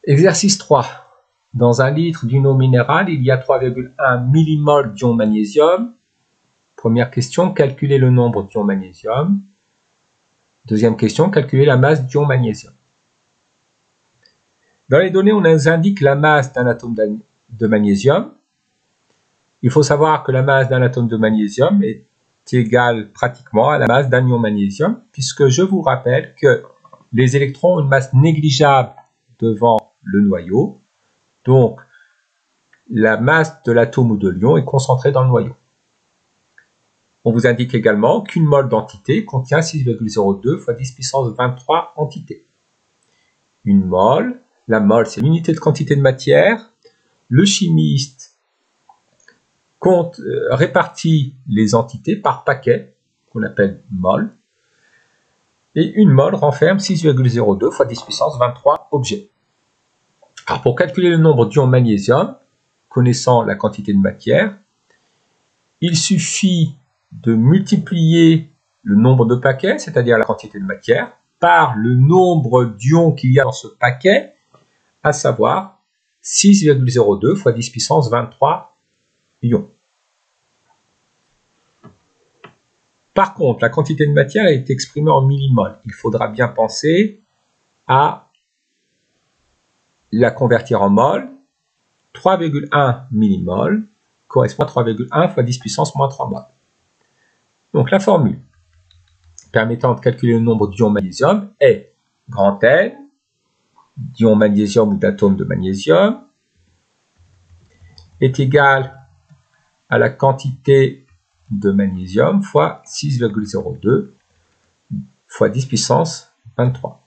Exercice 3. Dans un litre d'une eau minérale, il y a 3,1 millimoles d'ion magnésium. Première question, calculer le nombre d'ion magnésium. Deuxième question, calculer la masse d'ion magnésium. Dans les données, on nous indique la masse d'un atome de magnésium. Il faut savoir que la masse d'un atome de magnésium est égale pratiquement à la masse d'un ion magnésium, puisque je vous rappelle que les électrons ont une masse négligeable devant le noyau. Donc, la masse de l'atome ou de l'ion est concentrée dans le noyau. On vous indique également qu'une mole d'entité contient 6,02 fois 10 puissance 23 entités. Une mole, la mole c'est l'unité de quantité de matière. Le chimiste répartit les entités par paquet, qu'on appelle mole. Et une mole renferme 6,02 fois 10 puissance 23 objets. Alors pour calculer le nombre d'ions magnésium, connaissant la quantité de matière, il suffit de multiplier le nombre de paquets, c'est-à-dire la quantité de matière, par le nombre d'ions qu'il y a dans ce paquet, à savoir 6,02 fois 10 puissance 23 ions. Par contre, la quantité de matière est exprimée en millimoles. Il faudra bien penser à la convertir en mol. 3,1 millimoles correspond à 3,1 fois 10 puissance moins 3 moles. Donc la formule permettant de calculer le nombre d'ions magnésium est grand N, d'ions magnésium ou d'atomes de magnésium, est égal à la quantité de magnésium fois 6,02 fois 10 puissance 23.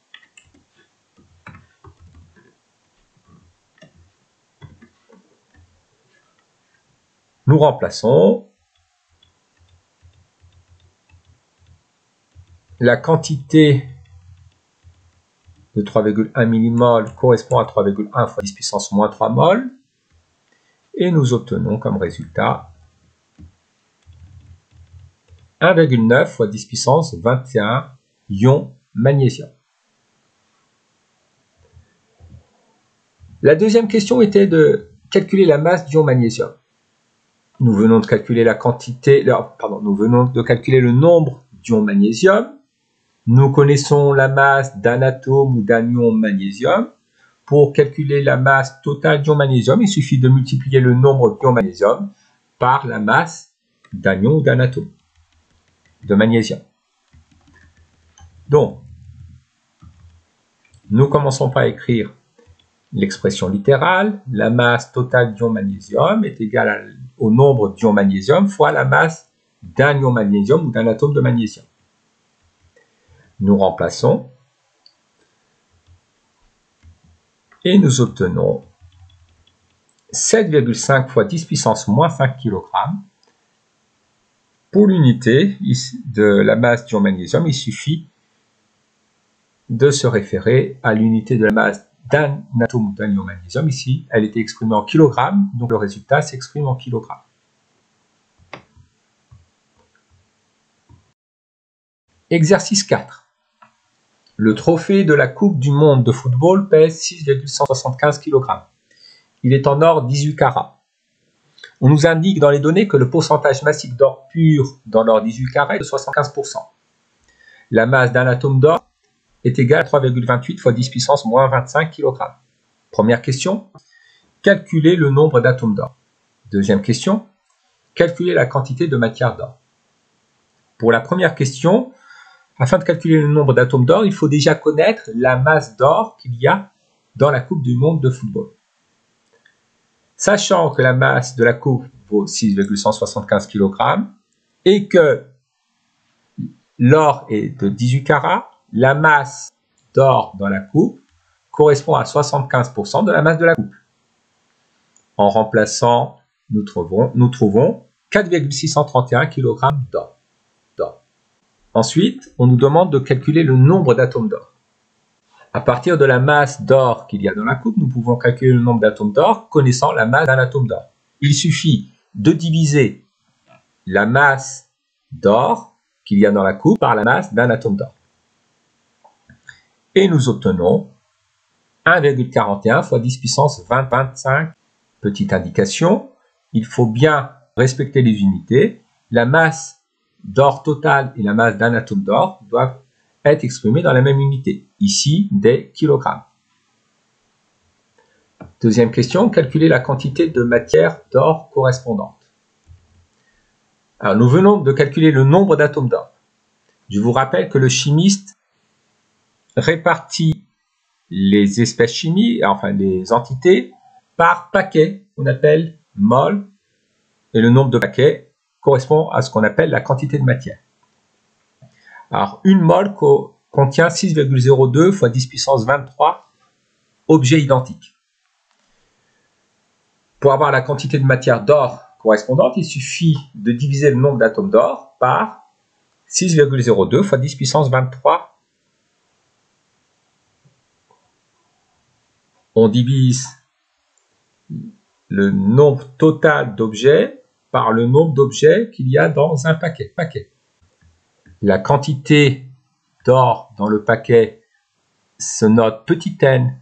Nous remplaçons la quantité de 3,1 millimoles correspond à 3,1 fois 10 puissance moins 3 moles et nous obtenons comme résultat 1,9 fois 10 puissance 21 ions magnésium. La deuxième question était de calculer la masse d'ion magnésium. Nous venons de calculer le nombre d'ions magnésium. Nous connaissons la masse d'un atome ou d'un ion magnésium. Pour calculer la masse totale d'ion magnésium, il suffit de multiplier le nombre d'ions magnésium par la masse d'un ion ou d'un atome de magnésium. Donc, nous commençons par écrire l'expression littérale. La masse totale d'ion magnésium est égale au nombre d'ion magnésium fois la masse d'un ion magnésium ou d'un atome de magnésium. Nous remplaçons et nous obtenons 7,5 fois 10 puissance moins 5 kg. Pour l'unité de la masse d'ion magnésium, il suffit de se référer à l'unité de la masse d'un atome ou d'un ion magnésium. Ici, elle était exprimée en kilogrammes, donc le résultat s'exprime en kilogrammes. Exercice 4. Le trophée de la Coupe du monde de football pèse 6,175 kg. Il est en or 18 carats. On nous indique dans les données que le pourcentage massif d'or pur dans l'or 18 carats est de 75%. La masse d'un atome d'or est égale à 3,28 fois 10 puissance moins 25 kg. Première question, calculer le nombre d'atomes d'or. Deuxième question, calculer la quantité de matière d'or. Pour la première question, afin de calculer le nombre d'atomes d'or, il faut déjà connaître la masse d'or qu'il y a dans la Coupe du monde de football. Sachant que la masse de la coupe vaut 6,175 kg et que l'or est de 18 carats, la masse d'or dans la coupe correspond à 75% de la masse de la coupe. En remplaçant, nous trouvons 4,631 kg d'or. Ensuite, on nous demande de calculer le nombre d'atomes d'or. À partir de la masse d'or qu'il y a dans la coupe, nous pouvons calculer le nombre d'atomes d'or connaissant la masse d'un atome d'or. Il suffit de diviser la masse d'or qu'il y a dans la coupe par la masse d'un atome d'or. Et nous obtenons 1,41 fois 10 puissance 25. Petite indication, il faut bien respecter les unités. La masse d'or totale et la masse d'un atome d'or doivent être exprimées dans la même unité, ici des kilogrammes. Deuxième question, calculer la quantité de matière d'or correspondante. Alors, nous venons de calculer le nombre d'atomes d'or. Je vous rappelle que le chimiste répartit les espèces chimiques, enfin les entités, par paquet, qu'on appelle mol, et le nombre de paquets correspond à ce qu'on appelle la quantité de matière. Alors, une mol contient 6,02 fois 10 puissance 23 objets identiques. Pour avoir la quantité de matière d'or correspondante, il suffit de diviser le nombre d'atomes d'or par 6,02 fois 10 puissance 23. On divise le nombre total d'objets par le nombre d'objets qu'il y a dans un paquet. La quantité d'or dans le paquet se note petit n,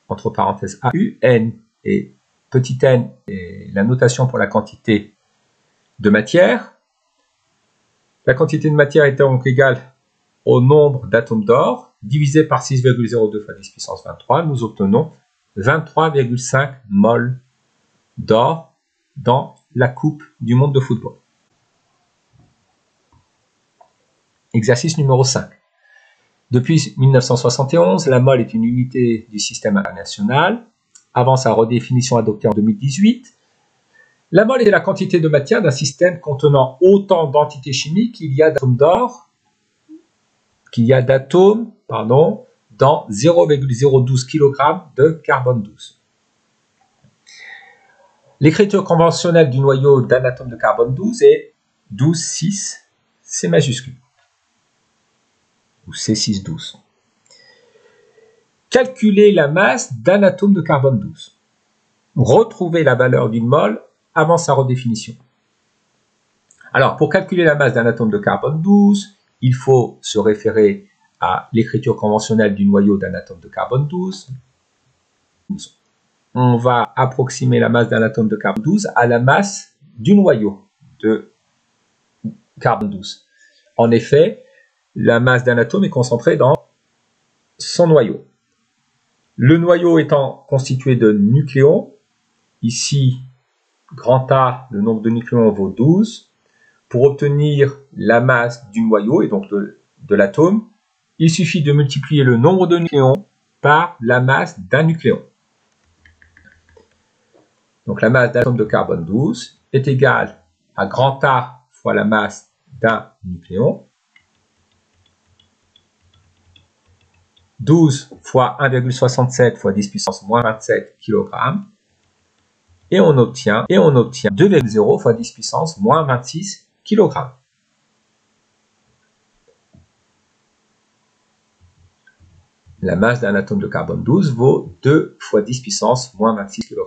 entre parenthèses AUN, et petit n est la notation pour la quantité de matière. La quantité de matière est donc égale au nombre d'atomes d'or, divisé par 6,02 fois 10 puissance 23, nous obtenons 23,5 mol d'or dans la coupe du monde de football. Exercice numéro 5. Depuis 1971, la mol est une unité du système international. Avant sa redéfinition adoptée en 2018, la mol est la quantité de matière d'un système contenant autant d'entités chimiques qu'il y a d'atomes d'or, dans 0,012 kg de carbone 12. L'écriture conventionnelle du noyau d'un atome de carbone 12 est 12,6, C majuscule, ou C6,12. Calculer la masse d'un atome de carbone 12. Retrouver la valeur d'une mole avant sa redéfinition. Alors, pour calculer la masse d'un atome de carbone 12, il faut se référer à l'écriture conventionnelle du noyau d'un atome de carbone 12. On va approximer la masse d'un atome de carbone 12 à la masse du noyau de carbone 12. En effet, la masse d'un atome est concentrée dans son noyau. Le noyau étant constitué de nucléons, ici, grand A, le nombre de nucléons vaut 12. Pour obtenir la masse du noyau, et donc de l'atome, il suffit de multiplier le nombre de nucléons par la masse d'un nucléon. Donc la masse d'un atome de carbone 12 est égale à grand A fois la masse d'un nucléon. 12 fois 1,67 fois 10 puissance moins 27 kg. Et on obtient 2,0 fois 10 puissance moins 26 kg. La masse d'un atome de carbone 12 vaut 2 fois 10 puissance moins 26 kg.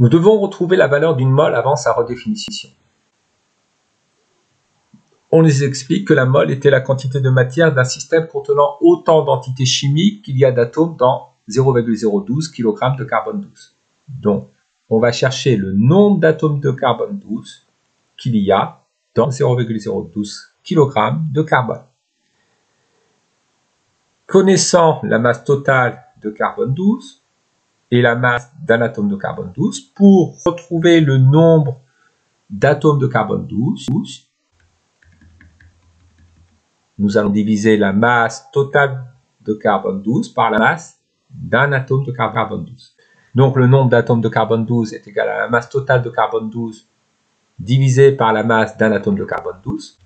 Nous devons retrouver la valeur d'une mole avant sa redéfinition. On nous explique que la mole était la quantité de matière d'un système contenant autant d'entités chimiques qu'il y a d'atomes dans 0,012 kg de carbone 12. Donc, on va chercher le nombre d'atomes de carbone 12 qu'il y a dans 0,012 kg de carbone. Connaissant la masse totale de carbone 12 et la masse d'un atome de carbone 12, pour retrouver le nombre d'atomes de carbone 12, nous allons diviser la masse totale de carbone 12 par la masse d'un atome de carbone 12. Donc le nombre d'atomes de carbone 12 est égal à la masse totale de carbone 12 divisé par la masse d'un atome de carbone 12.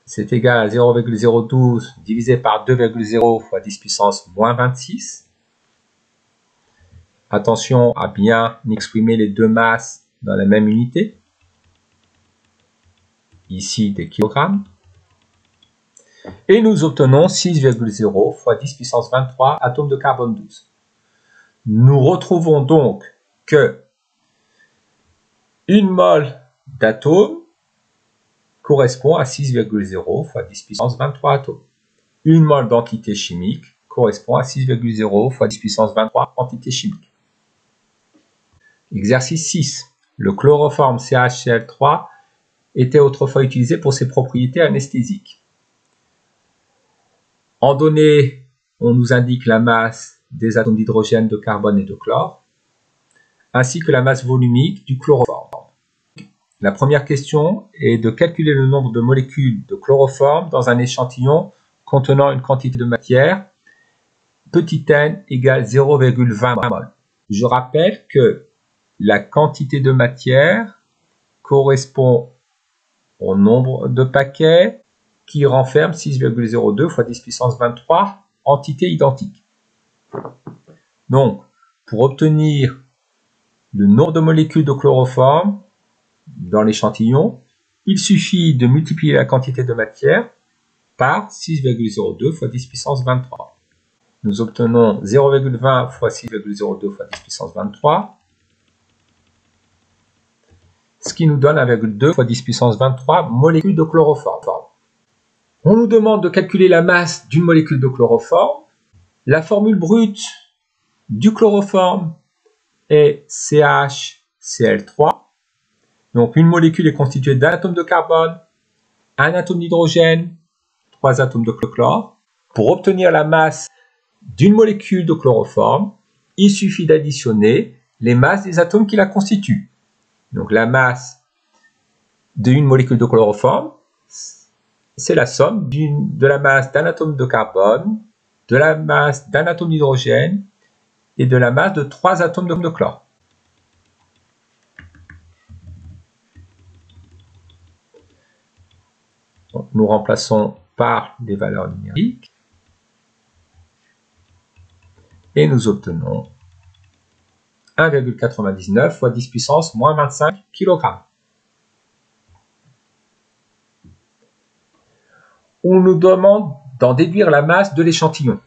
C'est égal à 0,012 divisé par 2,0 fois 10 puissance moins 26. Attention à bien exprimer les deux masses dans la même unité. Ici des kilogrammes. Et nous obtenons 6,0 fois 10 puissance 23 atomes de carbone 12. Nous retrouvons donc que une mole d'atome correspond à 6,0 fois 10 puissance 23 atomes. 1 mol d'entité chimique correspond à 6,0 fois 10 puissance 23 entités chimiques. Exercice 6. Le chloroforme CaCl3 était autrefois utilisé pour ses propriétés anesthésiques. En données, on nous indique la masse des atomes d'hydrogène, de carbone et de chlore, ainsi que la masse volumique du chloroforme. La première question est de calculer le nombre de molécules de chloroforme dans un échantillon contenant une quantité de matière petit n égale 0,20 mol. Je rappelle que la quantité de matière correspond au nombre de paquets qui renferment 6,02 fois 10 puissance 23 entités identiques. Donc, pour obtenir le nombre de molécules de chloroforme dans l'échantillon, il suffit de multiplier la quantité de matière par 6,02 fois 10 puissance 23. Nous obtenons 0,20 fois 6,02 fois 10 puissance 23, ce qui nous donne 1,2 fois 10 puissance 23 molécules de chloroforme. On nous demande de calculer la masse d'une molécule de chloroforme. La formule brute du chloroforme est CaCl3. Donc une molécule est constituée d'un atome de carbone, un atome d'hydrogène, 3 atomes de chlore. Pour obtenir la masse d'une molécule de chloroforme, il suffit d'additionner les masses des atomes qui la constituent. Donc la masse d'une molécule de chloroforme, c'est la somme de la masse d'un atome de carbone, de la masse d'un atome d'hydrogène et de la masse de 3 atomes de chlore. Donc, nous remplaçons par des valeurs numériques et nous obtenons 1,99 fois 10 puissance moins 25 kg. On nous demande d'en déduire la masse de l'échantillon.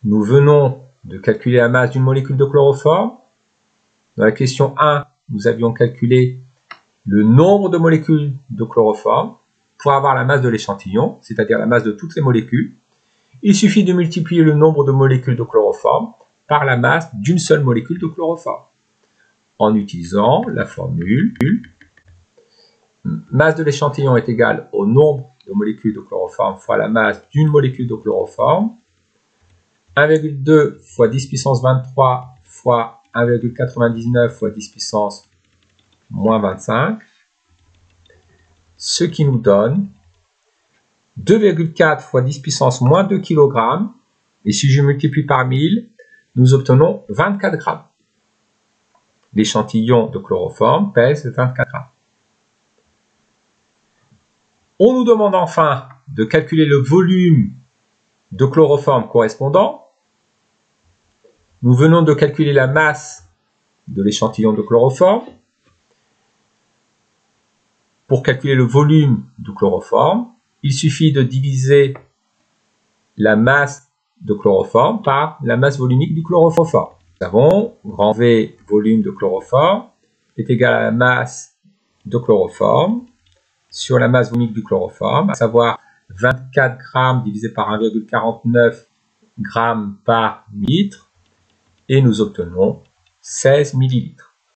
Nous venons de calculer la masse d'une molécule de chloroforme. Dans la question 1, nous avions calculé le nombre de molécules de chloroforme pour avoir la masse de l'échantillon, c'est-à-dire la masse de toutes les molécules. Il suffit de multiplier le nombre de molécules de chloroforme par la masse d'une seule molécule de chloroforme. En utilisant la formule, masse de l'échantillon est égale au nombre de molécules de chloroforme fois la masse d'une molécule de chloroforme, 1,2 fois 10 puissance 23 fois 1,99 fois 10 puissance moins 25, ce qui nous donne 2,4 fois 10 puissance moins 2 kg, et si je multiplie par 1000, nous obtenons 24 grammes. L'échantillon de chloroforme pèse 24 grammes. On nous demande enfin de calculer le volume de chloroforme correspondant. Nous venons de calculer la masse de l'échantillon de chloroforme. Pour calculer le volume du chloroforme, il suffit de diviser la masse de chloroforme par la masse volumique du chloroforme. Nous avons grand V volume de chloroforme est égal à la masse de chloroforme sur la masse volumique du chloroforme, à savoir 24 grammes divisé par 1,49 grammes par litre, et nous obtenons 16 millilitres.